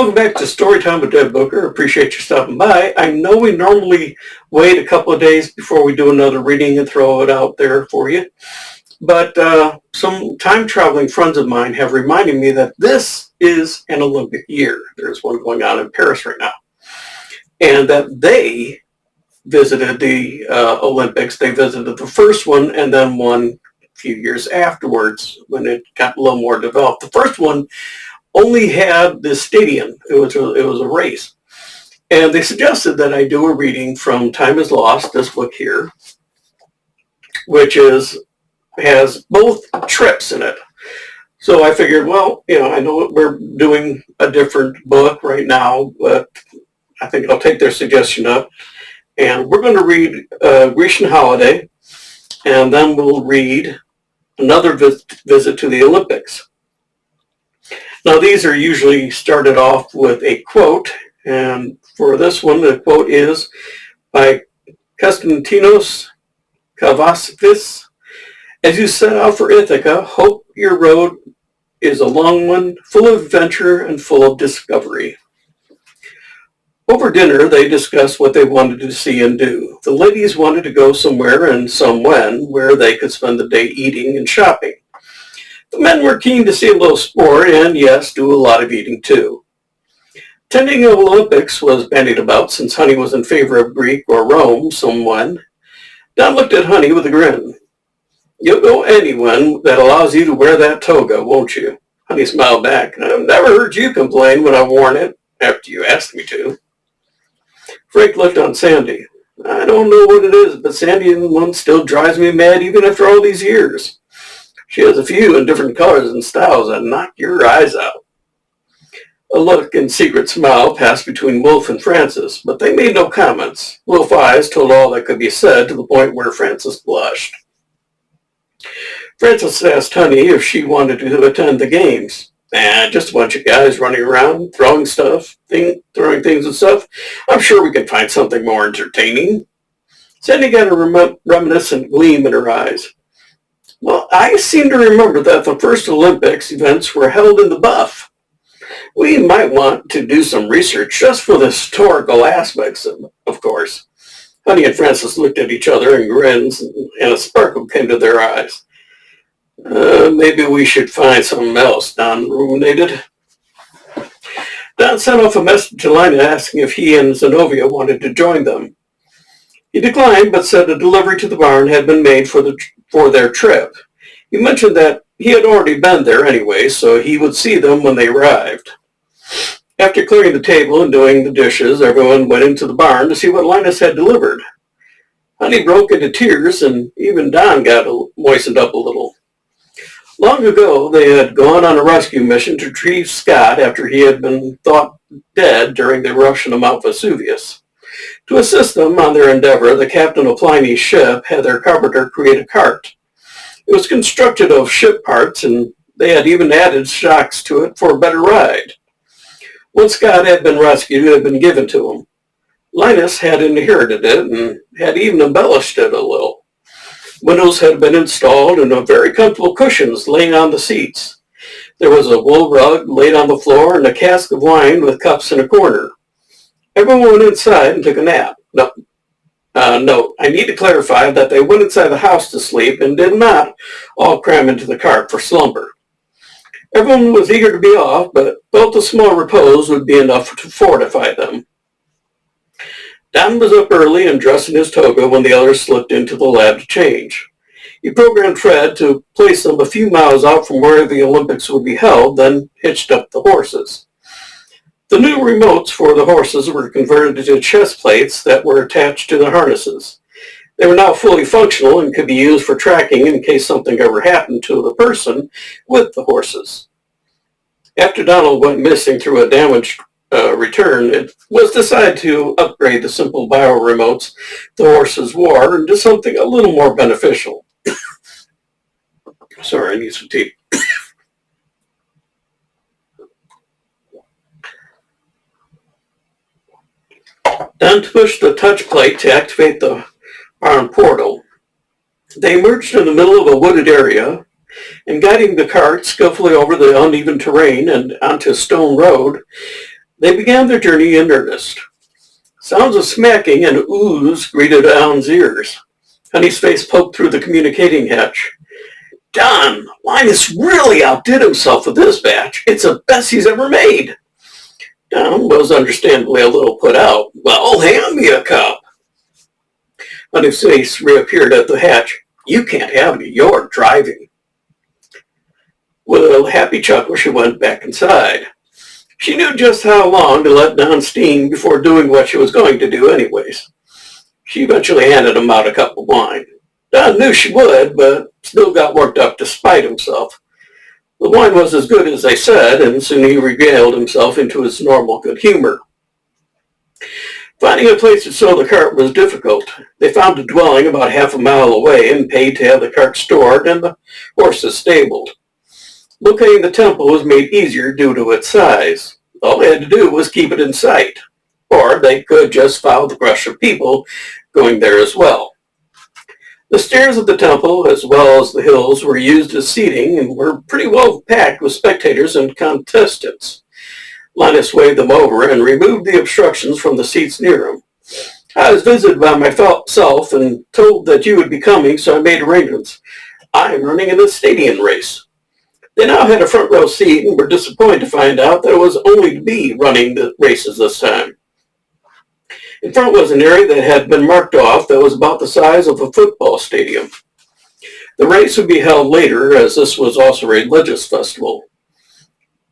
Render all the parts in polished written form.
Welcome back to Storytime with Deb Booker. Appreciate you stopping by. I know we normally wait a couple of days before we do another reading and throw it out there for you, but some time-traveling friends of mine have reminded me that this is an Olympic year. There's one going on in Paris right now, and that they visited the Olympics. They visited the first one and then one a few years afterwards when it got a little more developed. The first one only had the Stadion. It was a race. And they suggested that I do a reading from Time is Lost, this book here, which has both trips in it. So I figured, well, I know we're doing a different book right now, but I think I'll take their suggestion up. And we're going to read Grecian Holiday, and then we'll read another visit to the Olympics. Now, these are usually started off with a quote, and for this one, the quote is by Konstantinos Kavafis. As you set out for Ithaca, hope your road is a long one, full of adventure and full of discovery. Over dinner, they discussed what they wanted to see and do. The ladies wanted to go somewhere and some where they could spend the day eating and shopping. The men were keen to see a little sport and, yes, do a lot of eating too. Attending the Olympics was bandied about since Honey was in favor of Greek or Rome, someone. Don looked at Honey with a grin. You'll go anyone that allows you to wear that toga, won't you? Honey smiled back. I've never heard you complain when I've worn it after you asked me to. Frank looked on Sandy. I don't know what it is, but Sandy one still drives me mad even after all these years. She has a few in different colors and styles that knock your eyes out. A look and secret smile passed between Wolf and Francis, but they made no comments. Wolf's eyes told all that could be said to the point where Francis blushed. Francis asked Honey if she wanted to attend the games. Just a bunch of guys running around, throwing things and stuff. I'm sure we can find something more entertaining. Sandy got a reminiscent gleam in her eyes. Well, I seem to remember that the first Olympics events were held in the Buff. We might want to do some research just for the historical aspects of course. Honey and Francis looked at each other and grins, and a sparkle came to their eyes. Maybe we should find something else, Don ruminated. Don sent off a message to Linus asking if he and Zenobia wanted to join them. He declined, but said a delivery to the barn had been made for their trip. He mentioned that he had already been there anyway, so he would see them when they arrived. After clearing the table and doing the dishes, everyone went into the barn to see what Linus had delivered. Honey broke into tears, and even Don got moistened up a little. Long ago, they had gone on a rescue mission to retrieve Scott after he had been thought dead during the eruption of Mount Vesuvius. To assist them on their endeavor, the captain of Pliny's ship had their carpenter create a cart. It was constructed of ship parts, and they had even added shocks to it for a better ride. Once Scott had been rescued, it had been given to him. Linus had inherited it and had even embellished it a little. Windows had been installed and very comfortable cushions laying on the seats. There was a wool rug laid on the floor and a cask of wine with cups in a corner. Everyone went inside and took a nap. No, I need to clarify that they went inside the house to sleep and did not all cram into the cart for slumber. Everyone was eager to be off, but felt a small repose would be enough to fortify them. Don was up early and dressed in his toga when the others slipped into the lab to change. He programmed Fred to place them a few miles out from where the Olympics would be held, then hitched up the horses. The new remotes for the horses were converted into chest plates that were attached to the harnesses. They were now fully functional and could be used for tracking in case something ever happened to the person with the horses. After Donald went missing through a damaged return, it was decided to upgrade the simple bio remotes the horses wore into something a little more beneficial. Sorry, I need some tea. Don pushed the touch plate to activate the barn portal. They emerged in the middle of a wooded area, and guiding the cart skillfully over the uneven terrain and onto a stone road, They began their journey in earnest. Sounds of smacking and oohs greeted Alan's ears. Honey's face poked through the communicating hatch. Don, Linus really outdid himself with this batch. It's the best he's ever made. Don was understandably a little put out. Well, hand me a cup. Honey's face reappeared at the hatch. You can't have any. You're driving. With a happy chuckle, she went back inside. She knew just how long to let Don steam before doing what she was going to do anyways. She eventually handed him out a cup of wine. Don knew she would, but still got worked up despite himself. The wine was as good as they said, and soon he regaled himself into his normal good humor. Finding a place to stow the cart was difficult. They found a dwelling about half a mile away and paid to have the cart stored and the horses stabled. Locating the temple was made easier due to its size. All they had to do was keep it in sight, or they could just follow the rush of people going there as well. The stairs of the temple, as well as the hills, were used as seating and were pretty well packed with spectators and contestants. Linus waved them over and removed the obstructions from the seats near him. I was visited by myself and told that you would be coming, so I made arrangements. I am running in the Stadion race. They now had a front row seat and were disappointed to find out that it was only to be running the races this time. In front was an area that had been marked off that was about the size of a football stadium. The race would be held later, as this was also a religious festival.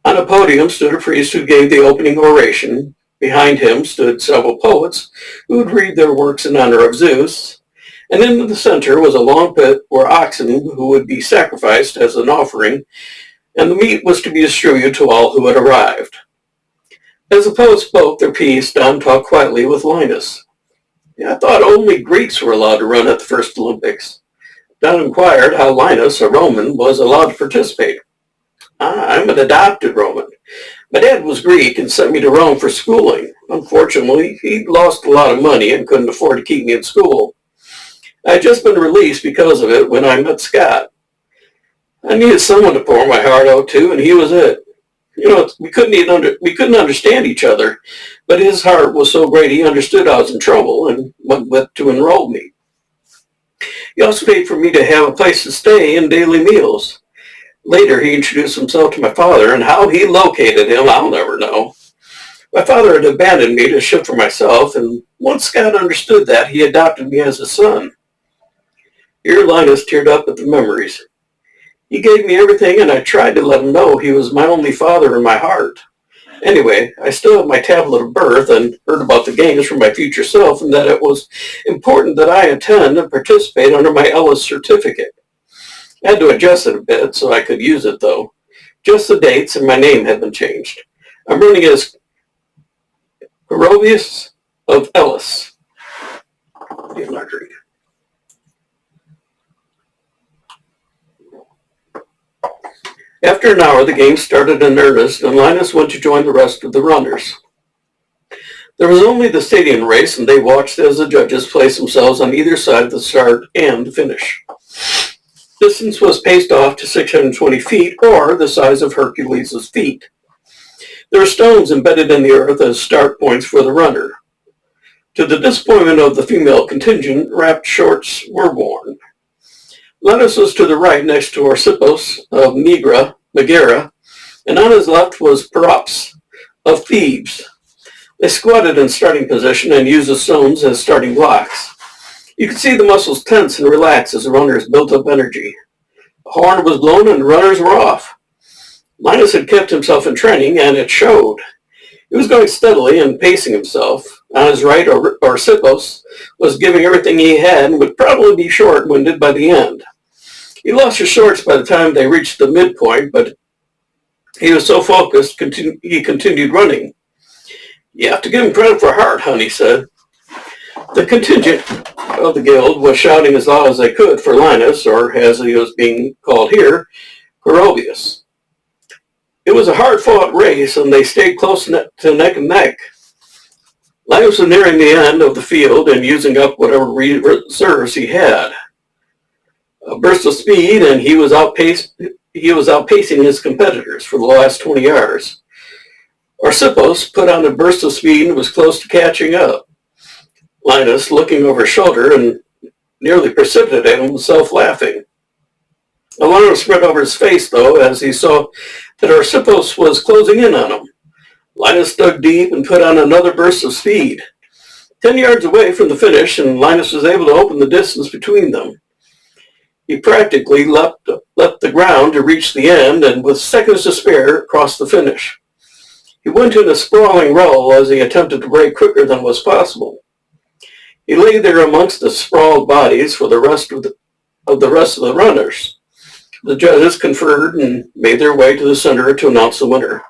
On a podium stood a priest who gave the opening oration. Behind him stood several poets who would read their works in honor of Zeus. And in the center was a long pit where oxen who would be sacrificed as an offering, and the meat was to be distributed to all who had arrived. As the poets spoke their piece, Don talked quietly with Linus. I thought only Greeks were allowed to run at the first Olympics. Don inquired how Linus, a Roman, was allowed to participate. I'm an adopted Roman. My dad was Greek and sent me to Rome for schooling. Unfortunately, he'd lost a lot of money and couldn't afford to keep me in school. I had just been released because of it when I met Scott. I needed someone to pour my heart out to, and he was it. We couldn't understand each other, but his heart was so great he understood I was in trouble and went with to enroll me. He also paid for me to have a place to stay and daily meals. Later, he introduced himself to my father, and how he located him, I'll never know. My father had abandoned me to shift for myself, and once Scott understood that, he adopted me as a son. Here Linus teared up at the memories. He gave me everything, and I tried to let him know he was my only father in my heart. Anyway, I still have my tablet of birth and heard about the games from my future self and that it was important that I attend and participate under my Ellis certificate. I had to adjust it a bit so I could use it, though. Just the dates and my name had been changed. I'm running as Corobius of Ellis. Get my drink. After an hour, the game started in earnest, and Linus went to join the rest of the runners. There was only the Stadion race, and they watched as the judges placed themselves on either side of the start and finish. Distance was paced off to 620 feet, or the size of Hercules' feet. There were stones embedded in the earth as start points for the runner. To the disappointment of the female contingent, wrapped shorts were worn. Linus was to the right next to Orsippos of Megara, and on his left was Perops of Thebes. They squatted in starting position and used the stones as starting blocks. You could see the muscles tense and relax as the runners built up energy. The horn was blown and the runners were off. Linus had kept himself in training, and it showed. He was going steadily and pacing himself. On his right, Orsippos was giving everything he had and would probably be short-winded by the end. He lost his shorts by the time they reached the midpoint, but he was so focused, he continued running. You have to give him credit for heart, Honey said. The contingent of the guild was shouting as loud as they could for Linus, or as he was being called here, Corobius. It was a hard-fought race, and they stayed close to neck and neck. Linus was nearing the end of the field and using up whatever reserves he had. A burst of speed, and he was outpacing his competitors for the last 20 yards. Orsipos put on a burst of speed and was close to catching up. Linus, looking over his shoulder, and nearly precipitated himself laughing. Alarm spread over his face, though, as he saw that Orsipos was closing in on him. Linus dug deep and put on another burst of speed. 10 yards away from the finish, and Linus was able to open the distance between them. He practically leapt the ground to reach the end, and with seconds to spare, crossed the finish. He went in a sprawling roll as he attempted to brake quicker than was possible. He lay there amongst the sprawled bodies for the rest of the runners. The judges conferred and made their way to the center to announce the winner.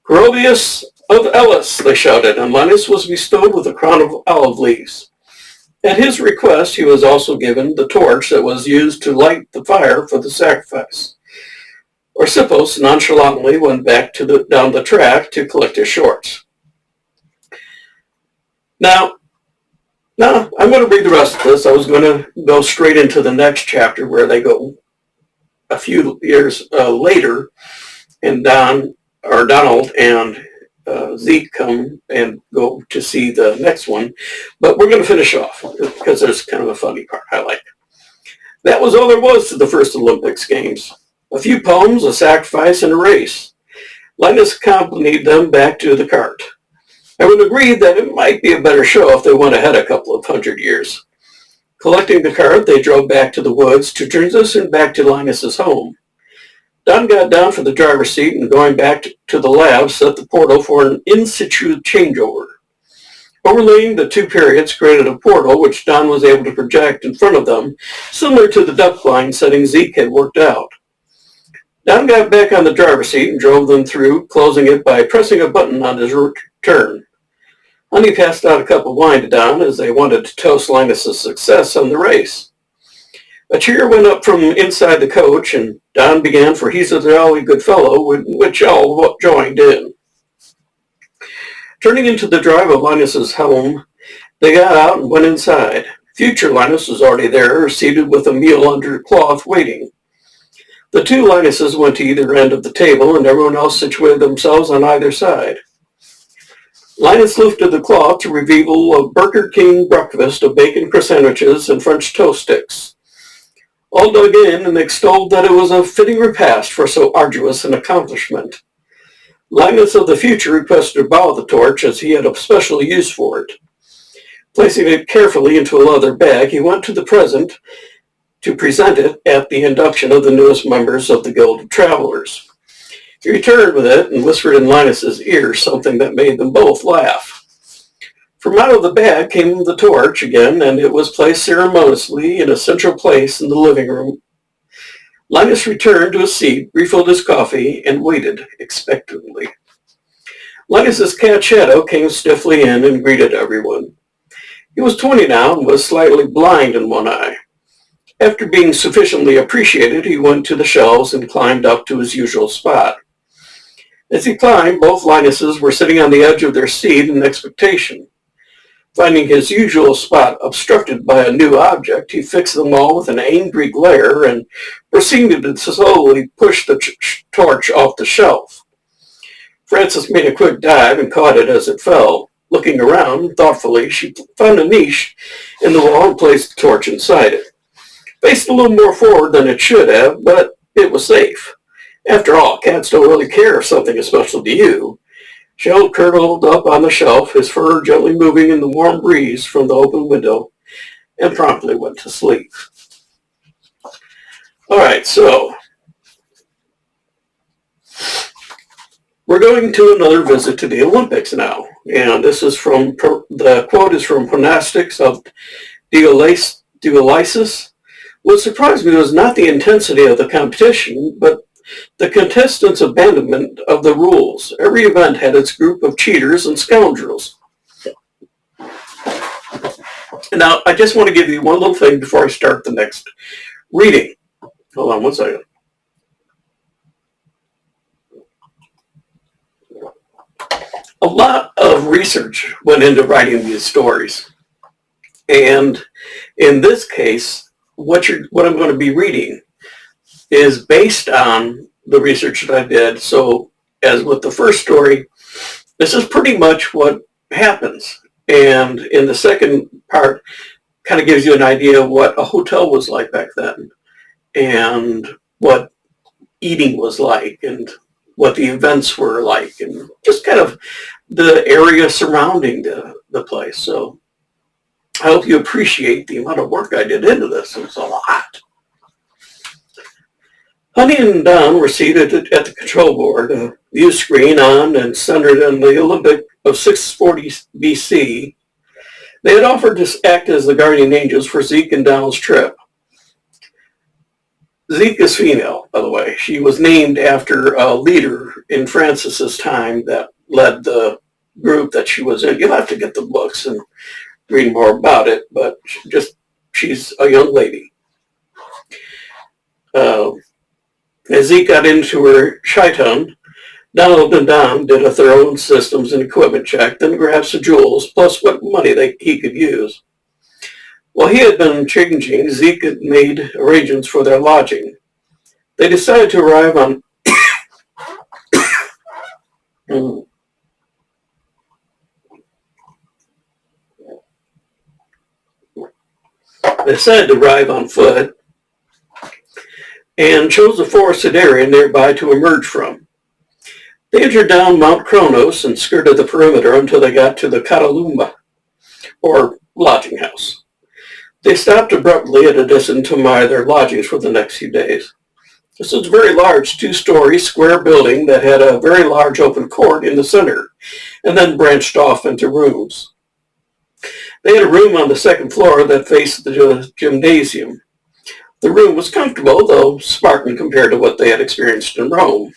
Grovius of Elis, they shouted, and Linus was bestowed with a crown of olive leaves. At his request, he was also given the torch that was used to light the fire for the sacrifice. Orsipos nonchalantly went back down the track to collect his shorts. Now, I'm going to read the rest of this. I was going to go straight into the next chapter where they go a few years later, and Donald and Zeke come and go to see the next one. But we're going to finish off because there's kind of a funny part I like. That was all there was to the first Olympics Games. A few poems, a sacrifice, and a race. Linus accompanied them back to the cart. Everyone agreed that it might be a better show if they went ahead a couple of 100 years. Collecting the cart, they drove back to the woods to transition back to Linus's home. Don got down from the driver's seat and going back to the lab set the portal for an in-situ changeover. Overlaying the two periods created a portal which Don was able to project in front of them, similar to the duck blind setting Zeke had worked out. Don got back on the driver's seat and drove them through, closing it by pressing a button on his return. Honey passed out a cup of wine to Don as they wanted to toast Linus's success on the race. A cheer went up from inside the coach, and Don began, for he's a jolly good fellow, which all joined in. Turning into the drive of Linus's home, they got out and went inside. Future Linus was already there, seated with a meal under cloth, waiting. The two Linuses went to either end of the table, and everyone else situated themselves on either side. Linus lifted the cloth to reveal a Burger King breakfast of bacon crust sandwiches and French toast sticks. All dug in and extolled that it was a fitting repast for so arduous an accomplishment. Linus of the future requested to borrow the torch as he had a special use for it. Placing it carefully into a leather bag, he went to the present to present it at the induction of the newest members of the Guild of Travelers. He returned with it and whispered in Linus's ear something that made them both laugh. From out of the bag came the torch again, and it was placed ceremoniously in a central place in the living room. Linus returned to his seat, refilled his coffee, and waited expectantly. Linus's cat Shadow came stiffly in and greeted everyone. He was 20 now and was slightly blind in one eye. After being sufficiently appreciated, he went to the shelves and climbed up to his usual spot. As he climbed, both Linuses were sitting on the edge of their seat in expectation. Finding his usual spot obstructed by a new object, he fixed them all with an angry glare and proceeded to slowly push the torch off the shelf. Frances made a quick dive and caught it as it fell. Looking around thoughtfully, she found a niche in the wall and placed the torch inside it. Faced a little more forward than it should have, but it was safe. After all, cats don't really care if something is special to you. Shell curled up on the shelf, his fur gently moving in the warm breeze from the open window, and promptly went to sleep. All right, so we're going to another visit to the Olympics now, and this is the quote is from Pronostics of Dionysus. What surprised me was not the intensity of the competition, but the contestants' abandonment of the rules. Every event had its group of cheaters and scoundrels. Now, I just want to give you one little thing before I start the next reading. Hold on one second. A lot of research went into writing these stories. And in this case, what I'm going to be reading is based on the research that I did. So as with the first story, This is pretty much what happens. And in the second part, kind of gives you an idea of what a hotel was like back then and what eating was like and what the events were like and just kind of the area surrounding the place. So I hope you appreciate the amount of work I did into this. It was a lot. Honey and Don were seated at the control board, a view screen on and centered on the Olympic of 640 BC. They had offered to act as the guardian angels for Zeke and Donald's trip. Zeke is female, by the way. She was named after a leader in Francis's time that led the group that she was in. You'll have to get the books and read more about it, but she's a young lady. As Zeke got into her chiton, Donald and Don did a thorough systems and equipment check, then grabbed some jewels, plus what money he could use. While he had been changing, Zeke had made arrangements for their lodging. They decided to arrive on foot and chose a forested area nearby to emerge from. They entered down Mount Kronos and skirted the perimeter until they got to the Catalumba, or lodging house. They stopped abruptly at a distance to admire their lodgings for the next few days. This was a very large 2-story square building that had a very large open court in the center and then branched off into rooms. They had a room on the second floor that faced the gymnasium. The room was comfortable, though Spartan compared to what they had experienced in Rome.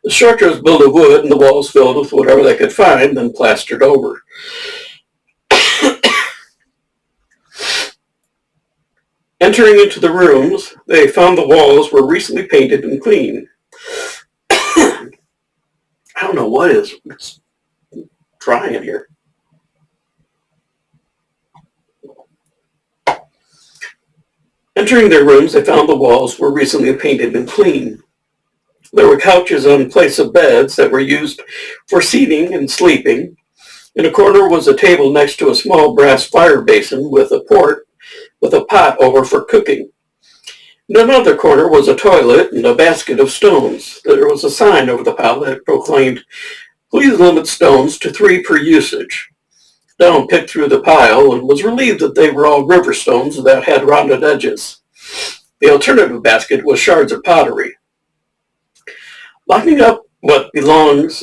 The structure was built of wood and the walls filled with whatever they could find, then plastered over. Entering into the rooms, they found the walls were recently painted and clean. I don't know what is. It's dry in here. Entering their rooms, they found the walls were recently painted and clean. There were couches in place of beds that were used for seating and sleeping. In a corner was a table next to a small brass fire basin with a pot over for cooking. In another corner was a toilet and a basket of stones. There was a sign over the pile that proclaimed, "Please limit stones to 3 per usage." Don picked through the pile and was relieved that they were all river stones that had rounded edges. The alternative basket was shards of pottery. Locking up what belongings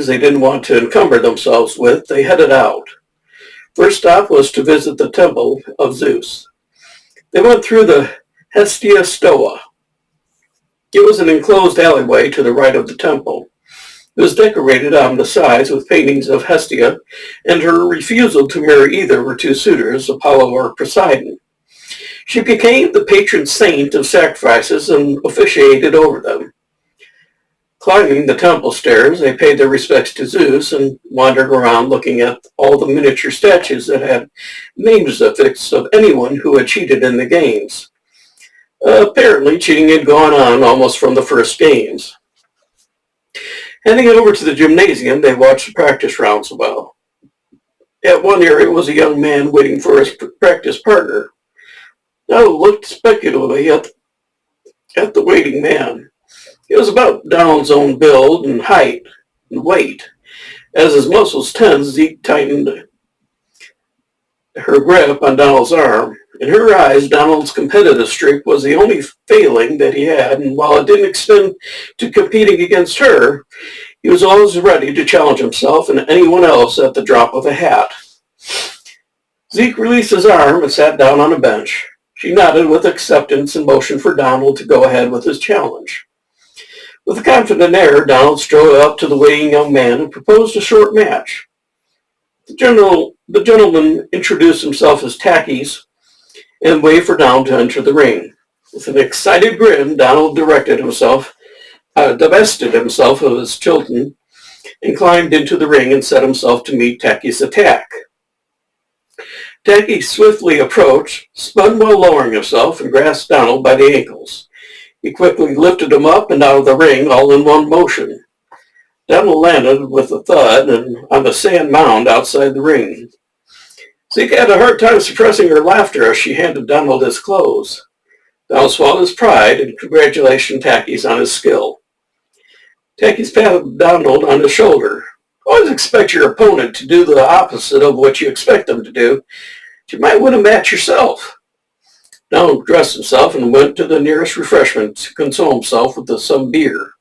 they didn't want to encumber themselves with, they headed out. First stop was to visit the temple of Zeus. They went through the Hestia Stoa. It was an enclosed alleyway to the right of the temple. It was decorated on the sides with paintings of Hestia and her refusal to marry either of her 2 suitors, Apollo or Poseidon. She became the patron saint of sacrifices and officiated over them. Climbing the temple stairs, they paid their respects to Zeus and wandered around looking at all the miniature statues that had names affixed of anyone who had cheated in the games. Apparently, cheating had gone on almost from the first games. Heading over to the gymnasium, they watched the practice rounds a while. At one area was a young man waiting for his practice partner. Now looked speculatively at the waiting man. He was about Donald's own build and height and weight. As his muscles tensed, Zeke tightened her grip on Donald's arm. In her eyes, Donald's competitive streak was the only failing that he had, and while it didn't extend to competing against her, he was always ready to challenge himself and anyone else at the drop of a hat. Zeke released his arm and sat down on a bench. She nodded with acceptance and motioned for Donald to go ahead with his challenge. With a confident air, Donald strode up to the waiting young man and proposed a short match. The gentleman introduced himself as Takis and waved for Donald to enter the ring. With an excited grin, Donald divested himself of his chiton and climbed into the ring and set himself to meet Takis' attack. Taki swiftly approached, spun while lowering himself, and grasped Donald by the ankles. He quickly lifted him up and out of the ring all in one motion. Donald landed with a thud and on the sand mound outside the ring. Zeke had a hard time suppressing her laughter as she handed Donald his clothes. Donald swallowed his pride and congratulated Tackies on his skill. Tackies patted Donald on the shoulder. Always expect your opponent to do the opposite of what you expect them to do. You might win a match yourself. Donald dressed himself and went to the nearest refreshment to console himself with some beer.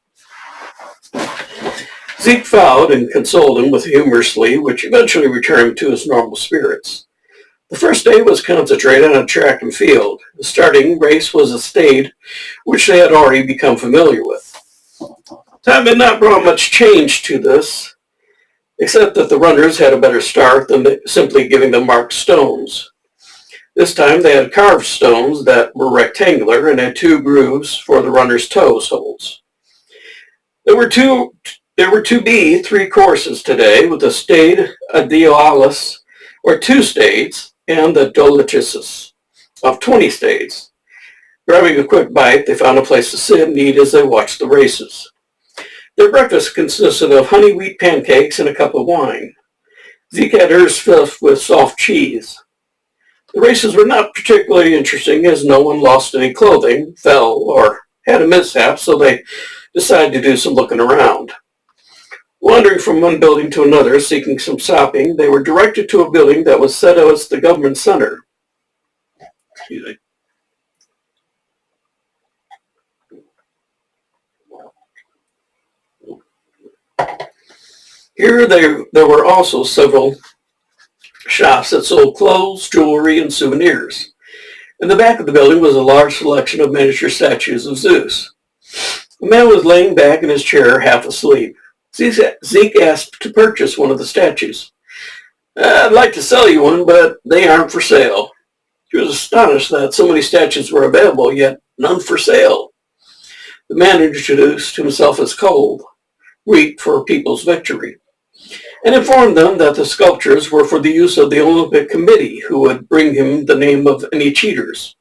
Zeke followed and consoled him with humorously, which eventually returned him to his normal spirits. The first day was concentrated on track and field. The starting race was a stade, which they had already become familiar with. Time had not brought much change to this, except that the runners had a better start than simply giving them marked stones. This time they had carved stones that were rectangular and had 2 grooves for the runners' toe holes. There were to be 3 courses today, with the Stade Idealis, or 2 stades, and the Dolichis of 20 stades. Grabbing a quick bite, they found a place to sit and eat as they watched the races. Their breakfast consisted of honey wheat pancakes and a cup of wine. Zeke had hers filled with soft cheese. The races were not particularly interesting as no one lost any clothing, fell, or had a mishap, so they decided to do some looking around. Wandering from one building to another, seeking some shopping, they were directed to a building that was set as the government center. Excuse me. Here there were also several shops that sold clothes, jewelry, and souvenirs. In the back of the building was a large selection of miniature statues of Zeus. A man was laying back in his chair, half asleep. Zeke asked to purchase one of the statues. I'd like to sell you one, but they aren't for sale. He was astonished that so many statues were available, yet none for sale. The man introduced himself as Cole, Greek for People's Victory, and informed them that the sculptures were for the use of the Olympic Committee, who would bring him the name of any cheaters.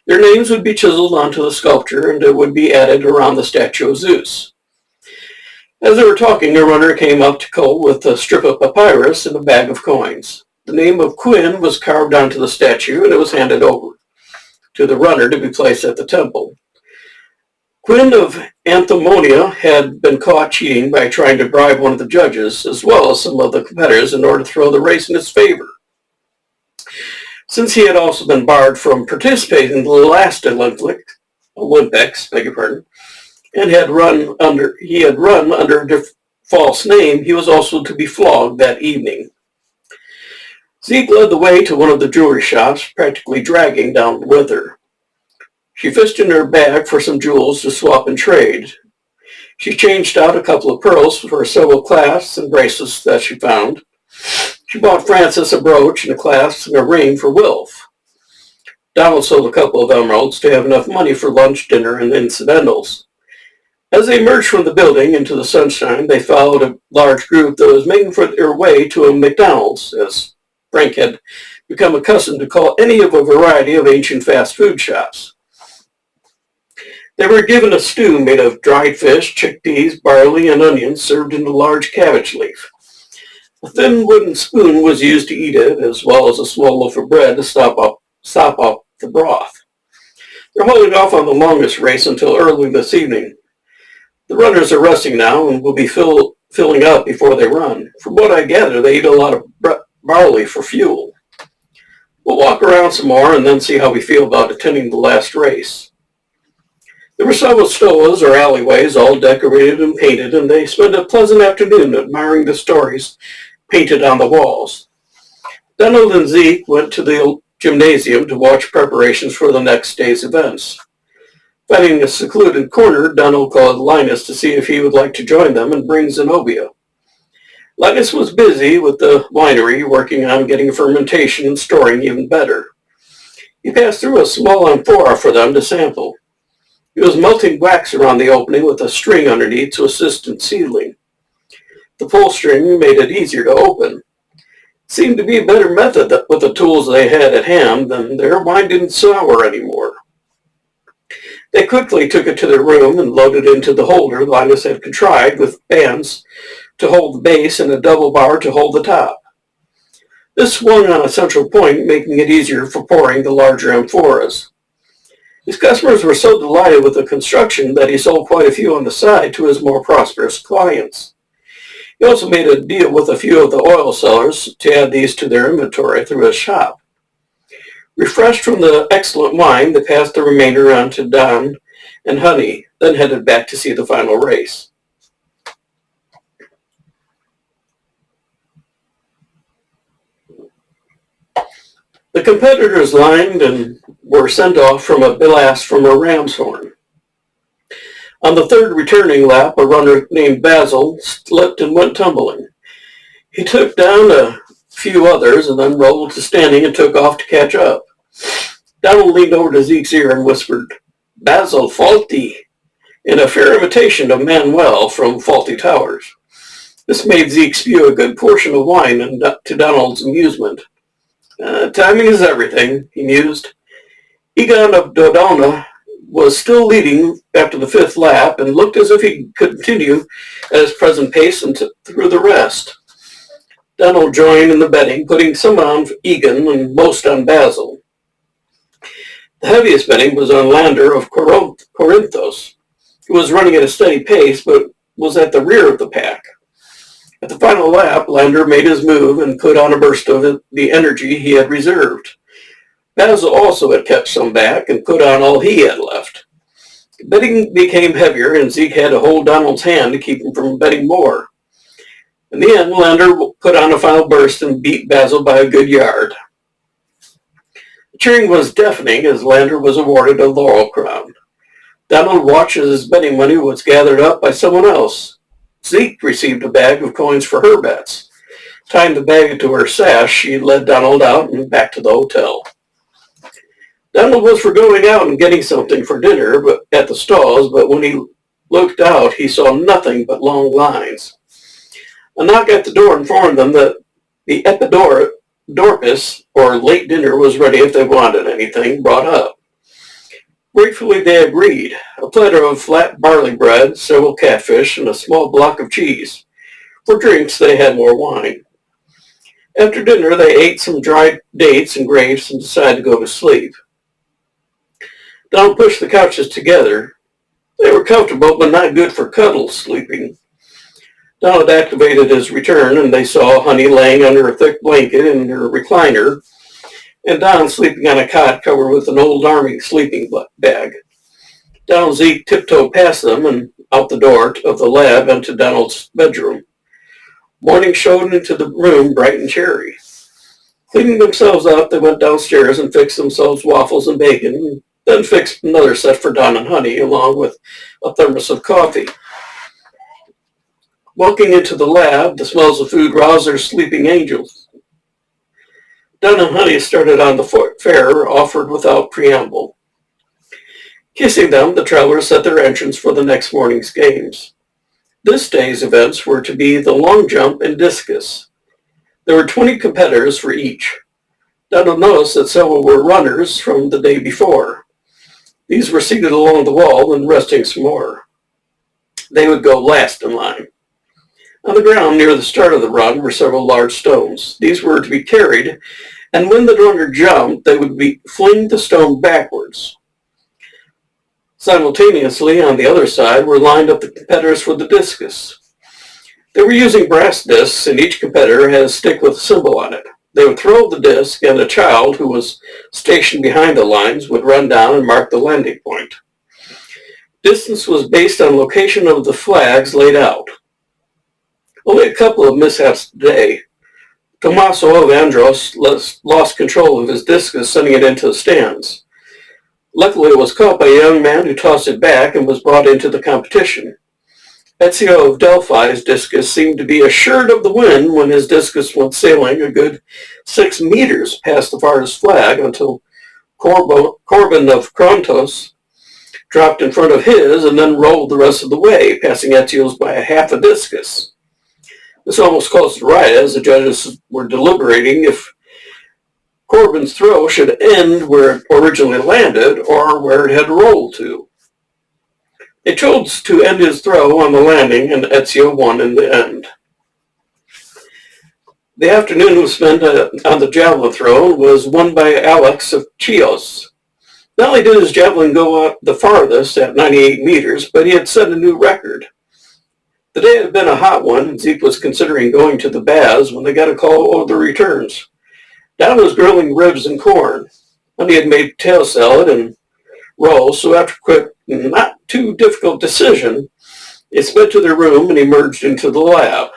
Their names would be chiseled onto the sculpture, and it would be added around the statue of Zeus. As they were talking, a runner came up to Cole with a strip of papyrus and a bag of coins. The name of Quinn was carved onto the statue, and it was handed over to the runner to be placed at the temple. Quinn of Anthemonia had been caught cheating by trying to bribe one of the judges, as well as some of the competitors, in order to throw the race in his favor. Since he had also been barred from participating in the last Olympics, and had run under a false name, he was also to be flogged that evening. Zeke led the way to one of the jewelry shops, practically dragging down with her. She fished in her bag for some jewels to swap and trade. She changed out a couple of pearls for several clasps and bracelets that she found. She bought Francis a brooch and a clasp and a ring for Wilf. Donald sold a couple of emeralds to have enough money for lunch, dinner, and incidentals. As they emerged from the building into the sunshine, they followed a large group that was making for their way to a McDonald's, as Frank had become accustomed to call any of a variety of ancient fast food shops. They were given a stew made of dried fish, chickpeas, barley, and onions served in a large cabbage leaf. A thin wooden spoon was used to eat it, as well as a small loaf of bread to sop up the broth. They're holding off on the longest race until early this evening. The runners are resting now and will be filling up before they run. From what I gather, they eat a lot of barley for fuel. We'll walk around some more and then see how we feel about attending the last race. There were several stoas or alleyways, all decorated and painted, and they spent a pleasant afternoon admiring the stories painted on the walls. Donald and Zeke went to the gymnasium to watch preparations for the next day's events. Finding a secluded corner, Donald called Linus to see if he would like to join them and bring Zenobia. Linus was busy with the winery, working on getting fermentation and storing even better. He passed through a small amphora for them to sample. He was melting wax around the opening with a string underneath to assist in sealing. The pull string made it easier to open. It seemed to be a better method with the tools they had at hand, than their wine didn't sour anymore. They quickly took it to their room and loaded it into the holder Linus had contrived with bands to hold the base and a double bar to hold the top. This swung on a central point, making it easier for pouring the larger amphoras. His customers were so delighted with the construction that he sold quite a few on the side to his more prosperous clients. He also made a deal with a few of the oil sellers to add these to their inventory through his shop. Refreshed from the excellent wine, they passed the remainder on to Don and Honey, then headed back to see the final race. The competitors lined and were sent off from a blast from a ram's horn. On the third returning lap, a runner named Basil slipped and went tumbling. He took down a few others and then rolled to standing and took off to catch up. Donald leaned over to Zeke's ear and whispered, "Basil Fawlty," in a fair imitation of Manuel from Fawlty Towers. This made Zeke spew a good portion of wine to Donald's amusement. Timing is everything, he mused. Egon of Dodona was still leading after the fifth lap and looked as if he could continue at his present pace through the rest. Donald joined in the betting, putting some on Egan and most on Basil. The heaviest betting was on Lander of Corinthos, who was running at a steady pace but was at the rear of the pack. At the final lap, Lander made his move and put on a burst of the energy he had reserved. Basil also had kept some back and put on all he had left. Betting became heavier, and Zeke had to hold Donald's hand to keep him from betting more. In the end, Lander put on a final burst and beat Basil by a good yard. The cheering was deafening as Lander was awarded a laurel crown. Donald watched as his betting money was gathered up by someone else. Zeke received a bag of coins for her bets. Tying the bag to her sash, she led Donald out and back to the hotel. Donald was for going out and getting something for dinner at the stalls, but when he looked out, he saw nothing but long lines. A knock at the door informed them that the Epidorpus, or late dinner, was ready if they wanted anything brought up. Gratefully they agreed. A platter of flat barley bread, several catfish, and a small block of cheese. For drinks, they had more wine. After dinner, they ate some dried dates and grapes and decided to go to sleep. Donald pushed the couches together. They were comfortable, but not good for cuddles sleeping. Donald activated his return, and they saw Honey laying under a thick blanket in her recliner, and Don sleeping on a cot covered with an old army sleeping bag. Donald and Zeke tiptoed past them and out the door of the lab into Donald's bedroom. Morning showed into the room bright and cheery. Cleaning themselves up, they went downstairs and fixed themselves waffles and bacon, then fixed another set for Don and Honey, along with a thermos of coffee. Walking into the lab, the smells of food roused their sleeping angels. Don and Honey started on the fare, offered without preamble. Kissing them, the travelers set their entrance for the next morning's games. This day's events were to be the long jump and discus. There were 20 competitors for each. Donald noticed that several were runners from the day before. These were seated along the wall and resting some more. They would go last in line. On the ground near the start of the run were several large stones. These were to be carried, and when the runner jumped, they would fling the stone backwards. Simultaneously, on the other side, were lined up the competitors for the discus. They were using brass discs, and each competitor had a stick with a symbol on it. They would throw the disc, and a child who was stationed behind the lines would run down and mark the landing point. Distance was based on location of the flags laid out. Only a couple of mishaps today. Tommaso of Andros lost control of his discus, sending it into the stands. Luckily, it was caught by a young man who tossed it back and was brought into the competition. Ezio of Delphi's discus seemed to be assured of the win when his discus went sailing a good 6 meters past the farthest flag until Corbin of Krontos dropped in front of his and then rolled the rest of the way, passing Ezio's by a half a discus. This almost caused a riot as the judges were deliberating if Corbin's throw should end where it originally landed or where it had rolled to. They chose to end his throw on the landing, and Ezio won in the end. The afternoon was spent on the javelin throw and was won by Alex of Chios. Not only did his javelin go out the farthest at 98 meters, but he had set a new record. The day had been a hot one, and Zeke was considering going to the baths when they got a call over the returns. Don was grilling ribs and corn. Honey had made potato salad and rolls, so after a quick, not too difficult decision, they sped to their room and emerged into the lab.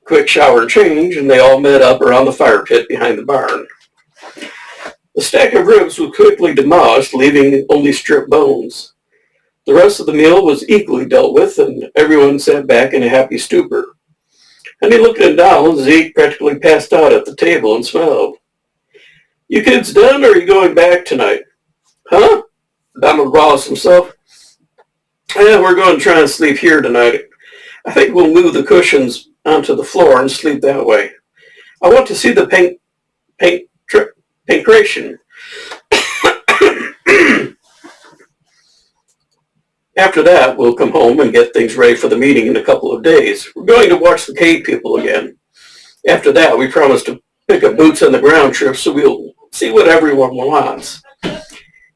Quick shower and change, and they all met up around the fire pit behind the barn. The stack of ribs was quickly demolished, leaving only stripped bones. The rest of the meal was equally dealt with, and everyone sat back in a happy stupor. Honey looked at Donald. Zeke practically passed out at the table and smiled. "You kids done, or are you going back tonight?" "Huh?" Donald roused himself. "Yeah, we're going to try and sleep here tonight. I think we'll move the cushions onto the floor and sleep that way. I want to see the pancreation. After that, we'll come home and get things ready for the meeting in a couple of days. We're going to watch the cave people again. After that, we promise to pick up boots on the ground trip, so we'll see what everyone wants."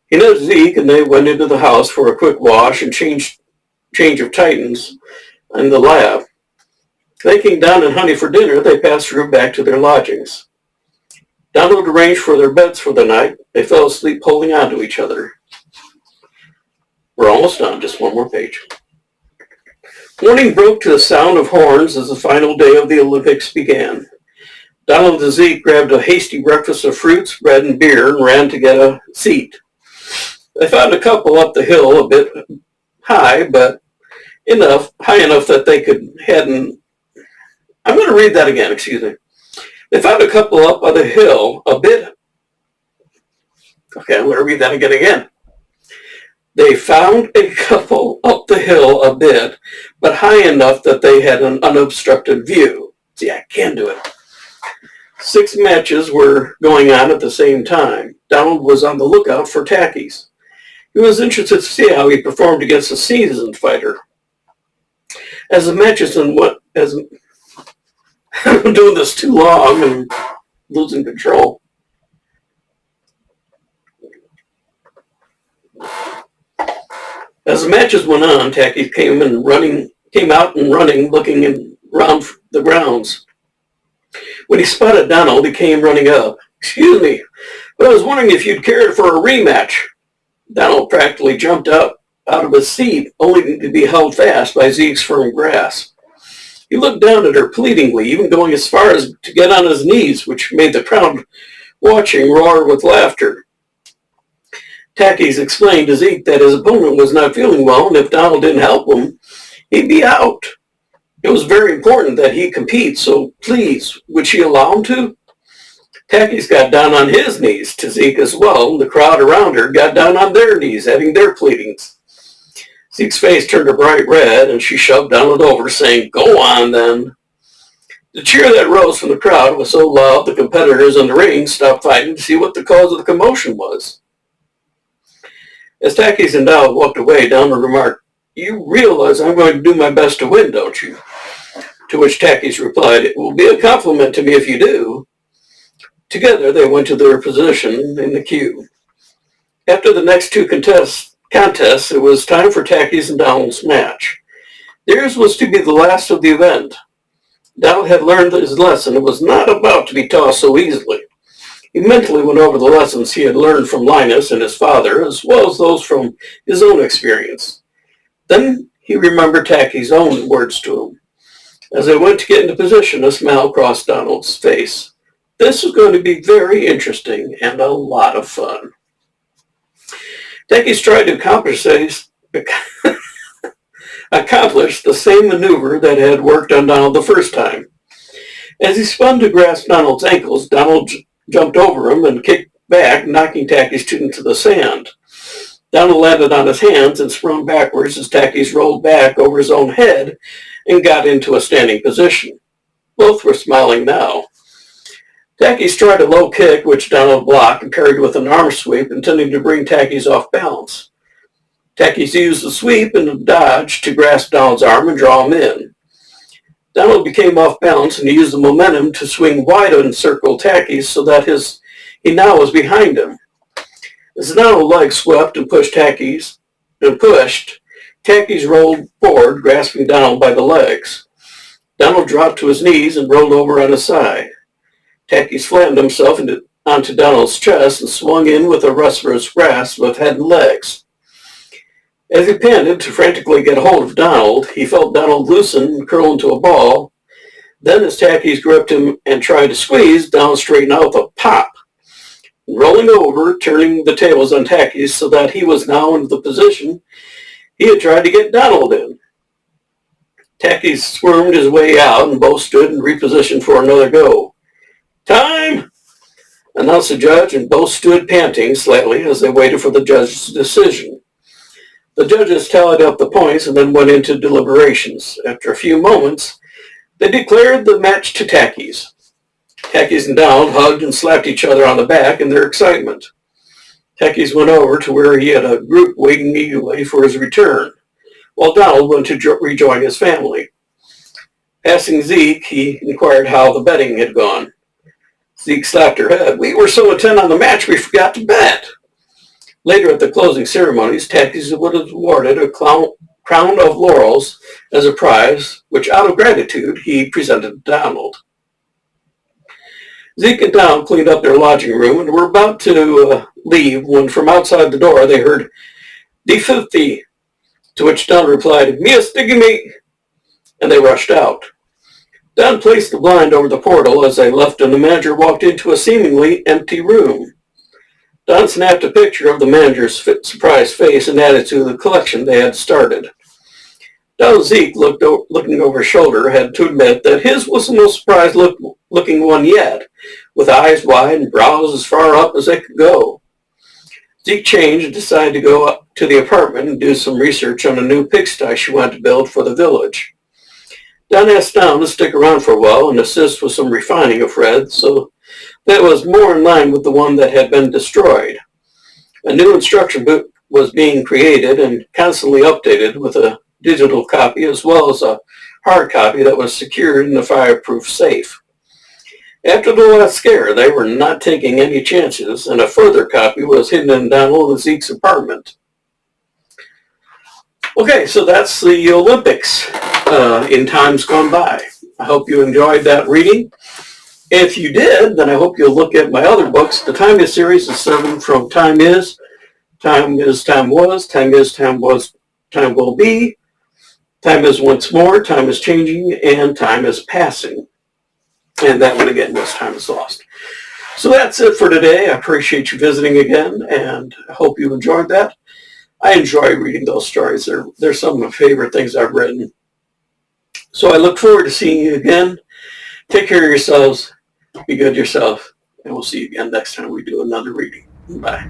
He nudged Zeke, and they went into the house for a quick wash and change of Titans in the lab. Thanking Don and Honey for dinner, they passed through back to their lodgings. Donald arranged for their beds for the night. They fell asleep holding on to each other. We're almost done, just one more page. Morning broke to the sound of horns as the final day of the Olympics began. Donald and Zeke grabbed a hasty breakfast of fruits, bread, and beer and ran to get a seat. They found a couple up the hill, a bit high, but high enough that they hadn't. I'm going to read that again, excuse me. They found a couple up on the hill, a bit. Okay, I'm going to read that again. They found a couple up the hill a bit, but high enough that they had an unobstructed view. See, I can do it. 6 matches were going on at the same time. Donald was on the lookout for Tackies. He was interested to see how he performed against a seasoned fighter. As the matches I'm doing this too long and losing control. As the matches went on, Tacky came out and running, looking around the grounds. When he spotted Donald, he came running up. "Excuse me, but I was wondering if you'd care for a rematch." Donald practically jumped up out of his seat, only to be held fast by Zeke's firm grasp. He looked down at her pleadingly, even going as far as to get on his knees, which made the crowd watching roar with laughter. Tackies explained to Zeke that his opponent was not feeling well, and if Donald didn't help him, he'd be out. It was very important that he compete, so please, would she allow him to? Tackies got down on his knees to Zeke as well, and the crowd around her got down on their knees, adding their pleadings. Zeke's face turned a bright red, and she shoved Donald over, saying, "Go on, then." The cheer that rose from the crowd was so loud the competitors in the ring stopped fighting to see what the cause of the commotion was. As Tackies and Donald walked away, Donald remarked, "You realize I'm going to do my best to win, don't you?" To which Tackies replied, "It will be a compliment to me if you do." Together, they went to their position in the queue. After the next 2 contests, it was time for Tackies and Donald's match. Theirs was to be the last of the event. Donald had learned his lesson and was not about to be tossed so easily. He mentally went over the lessons he had learned from Linus and his father, as well as those from his own experience. Then he remembered Tacky's own words to him. As they went to get into position, a smile crossed Donald's face. This was going to be very interesting and a lot of fun. Tacky's tried to accomplish the same maneuver that had worked on Donald the first time. As he spun to grasp Donald's ankles, Donald jumped over him and kicked back, knocking Tackies into the sand. Donald landed on his hands and sprung backwards as Tackies rolled back over his own head and got into a standing position. Both were smiling now. Tackies tried a low kick, which Donald blocked and parried with an arm sweep, intending to bring Tackies off balance. Tackies used the sweep and the dodge to grasp Donald's arm and draw him in. Donald became off balance and used the momentum to swing wide and encircle Tackies so that he now was behind him. As Donald's legs swept and pushed, Tackies rolled forward, grasping Donald by the legs. Donald dropped to his knees and rolled over on his side. Tackies flattened himself onto Donald's chest and swung in with a wrestler's grasp of head and legs. As he panted to frantically get a hold of Donald, he felt Donald loosen and curl into a ball. Then as Tackies gripped him and tried to squeeze, Donald straightened out with a pop. Rolling over, turning the tables on Tackies so that he was now in the position he had tried to get Donald in. Tackies squirmed his way out and both stood and repositioned for another go. "Time!" announced the judge, and both stood panting slightly as they waited for the judge's decision. The judges tallied up the points and then went into deliberations. After a few moments, they declared the match to Tackies. Tackies and Donald hugged and slapped each other on the back in their excitement. Tackies went over to where he had a group waiting eagerly for his return, while Donald went to rejoin his family. Passing Zeke, he inquired how the betting had gone. Zeke slapped her head. "We were so intent on the match we forgot to bet." Later at the closing ceremonies, Tackies was awarded a crown of laurels as a prize, which out of gratitude he presented to Donald. Zeke and Donald cleaned up their lodging room and were about to leave when from outside the door they heard "Di filthy," to which Donald replied, "Mia sticky me," and they rushed out. Don placed the blind over the portal as they left, and the manager walked into a seemingly empty room. Don snapped a picture of the manager's surprised face and added to the collection they had started. Donald Zeke, looking over his shoulder, had to admit that his was the most surprised-looking one yet, with eyes wide and brows as far up as they could go. Zeke changed and decided to go up to the apartment and do some research on a new pigsty she wanted to build for the village. Don asked Don to stick around for a while and assist with some refining of Fred, so that was more in line with the one that had been destroyed. A new instruction book was being created and constantly updated with a digital copy as well as a hard copy that was secured in a fireproof safe. After the last scare, they were not taking any chances, and a further copy was hidden in Donald and Zeke's apartment. Okay, so that's the Olympics in times gone by. I hope you enjoyed that reading. If you did, then I hope you'll look at my other books. The Time Is series is 7 from Time Is, Time Is, Time Was, Time Is, Time Was, Time Will Be, Time Is Once More, Time Is Changing, and Time Is Passing. And that one again was Time Is Lost. So that's it for today. I appreciate you visiting again, and I hope you enjoyed that. I enjoy reading those stories. They're some of my favorite things I've written. So I look forward to seeing you again. Take care of yourselves. Be good yourself. And we'll see you again next time we do another reading. Bye.